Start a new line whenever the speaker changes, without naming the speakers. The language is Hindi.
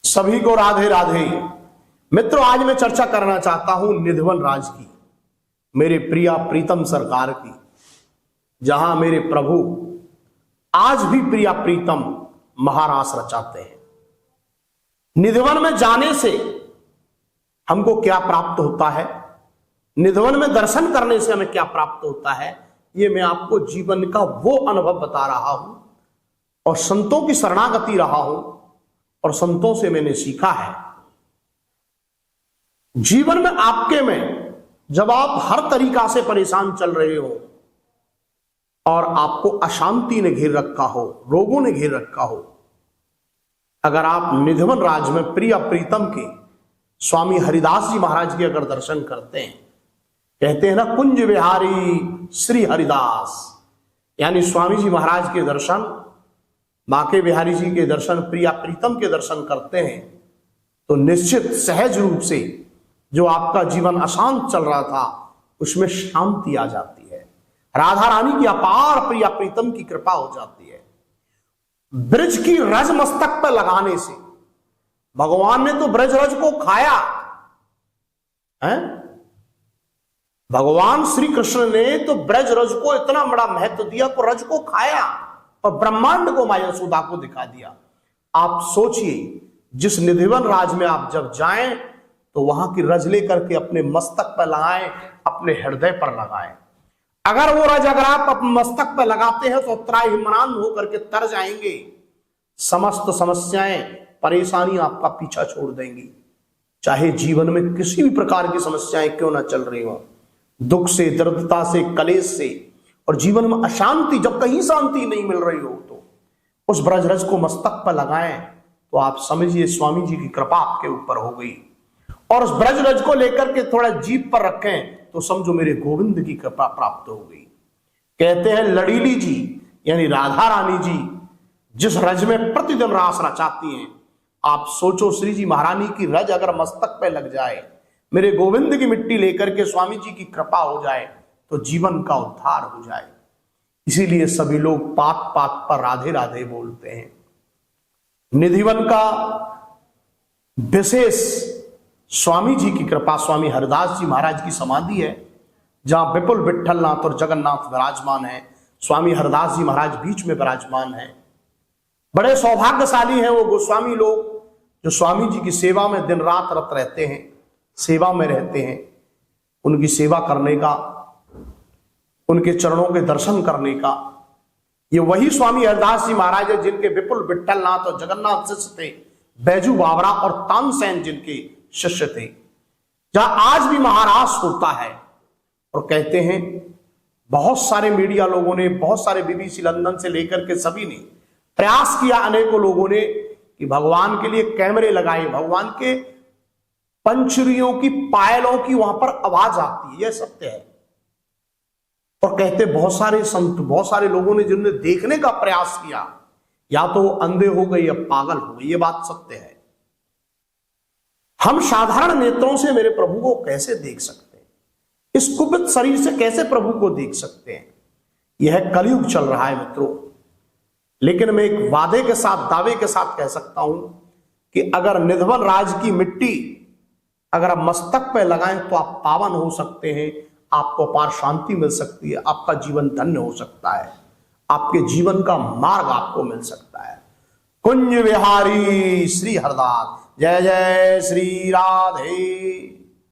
सभी को राधे राधे। मित्रों, आज मैं चर्चा करना चाहता हूं निधिवन राज की, मेरे प्रिया प्रीतम सरकार की, जहां मेरे प्रभु आज भी प्रिया प्रीतम महारास रचाते हैं। निधिवन में जाने से हमको क्या प्राप्त होता है, निधिवन में दर्शन करने से हमें क्या प्राप्त होता है, ये मैं आपको जीवन का वो अनुभव बता रहा हूं और संतों की शरणागति रहा हूं और संतों से मैंने सीखा है। जीवन में आपके में जब आप हर तरीका से परेशान चल रहे हो और आपको अशांति ने घेर रखा हो, रोगों ने घेर रखा हो, अगर आप निधिवन राज में प्रिय प्रीतम के स्वामी हरिदास जी महाराज के अगर दर्शन करते हैं, कहते हैं ना कुंज विहारी श्री हरिदास, यानी स्वामी जी महाराज के दर्शन, बांके बिहारी जी के दर्शन, प्रिया प्रीतम के दर्शन करते हैं तो निश्चित सहज रूप से जो आपका जीवन अशांत चल रहा था उसमें शांति आ जाती है। राधा रानी की अपार प्रिया प्रीतम की कृपा हो जाती है। ब्रज की रज मस्तक पर लगाने से, भगवान ने तो ब्रज रज को खाया है, भगवान श्री कृष्ण ने तो ब्रज रज को इतना बड़ा महत्व दिया को रज को खाया और ब्रह्मांड को माया यशोदा को दिखा दिया। आप सोचिए, जिस निधिवन राज में आप जब जाएं तो वहां की रज लेकर के अपने मस्तक पर लगाएं, अपने हृदय पर लगाएं। अगर वो रज अगर आप अपने मस्तक पर लगाते हैं तो त्राहिमाम होकर के तर जाएंगे, समस्त समस्याएं परेशानी आपका पीछा छोड़ देंगी। चाहे जीवन में किसी भी प्रकार की समस्याएं क्यों ना चल रही हो, दुख से, दर्दता से, कलेश से, और जीवन में अशांति, जब कहीं शांति नहीं मिल रही हो तो उस ब्रज रज को मस्तक पर लगाएं तो आप समझिए स्वामी जी की कृपा आपके ऊपर हो गई। और उस ब्रज रज को लेकर के थोड़ा जीभ पर रखें तो समझो मेरे गोविंद की कृपा प्राप्त हो गई। कहते हैं लड़ीली जी यानी राधा रानी जी जिस रज में प्रतिदिन रास रचाती हैं, आप सोचो श्री जी महारानी की रज अगर मस्तक पे लग जाए, मेरे गोविंद की मिट्टी लेकर के स्वामी जी की कृपा हो जाए तो जीवन का उद्धार हो जाए। इसीलिए सभी लोग पात पात पर राधे राधे बोलते हैं। निधिवन का विशेष स्वामी जी की कृपा, स्वामी हरिदास जी महाराज की समाधि है जहां विपुल विठलनाथ और जगन्नाथ विराजमान है। स्वामी हरिदास जी महाराज बीच में विराजमान है। बड़े सौभाग्यशाली हैं वो गोस्वामी लोग जो स्वामी जी की सेवा में दिन रात रत रहते हैं, सेवा में रहते हैं। उनकी सेवा करने का, उनके चरणों के दर्शन करने का, ये वही स्वामी हरिदास जी महाराज है जिनके विपुल विठलनाथ और जगन्नाथ शिष्य थे, बैजू बावरा और तानसेन जिनके शिष्य थे। जहां आज भी महारास होता है और कहते हैं बहुत सारे मीडिया लोगों ने, बहुत सारे बीबीसी लंदन से लेकर के सभी ने प्रयास किया, अनेकों लोगों ने, कि भगवान के लिए कैमरे लगाए, भगवान के पंचुरियों की, पायलों की वहां पर आवाज आती है, यह सत्य है। और कहते बहुत सारे संत, बहुत सारे लोगों ने जिन्होंने देखने का प्रयास किया, या तो अंधे हो गए या पागल हो गए, ये बात सत्य है। हम साधारण नेत्रों से मेरे प्रभु को कैसे देख सकते हैं, इस कुपित शरीर से कैसे प्रभु को देख सकते हैं। यह कलयुग चल रहा है मित्रों। लेकिन मैं एक वादे के साथ, दावे के साथ कह सकता हूं कि अगर निधिवन राज की मिट्टी अगर आप मस्तक पे लगाएं तो आप पावन हो सकते हैं, आपको अपार शांति मिल सकती है, आपका जीवन धन्य हो सकता है, आपके जीवन का मार्ग आपको मिल सकता है। कुंज विहारी श्री हरदास, जय जय श्री राधे।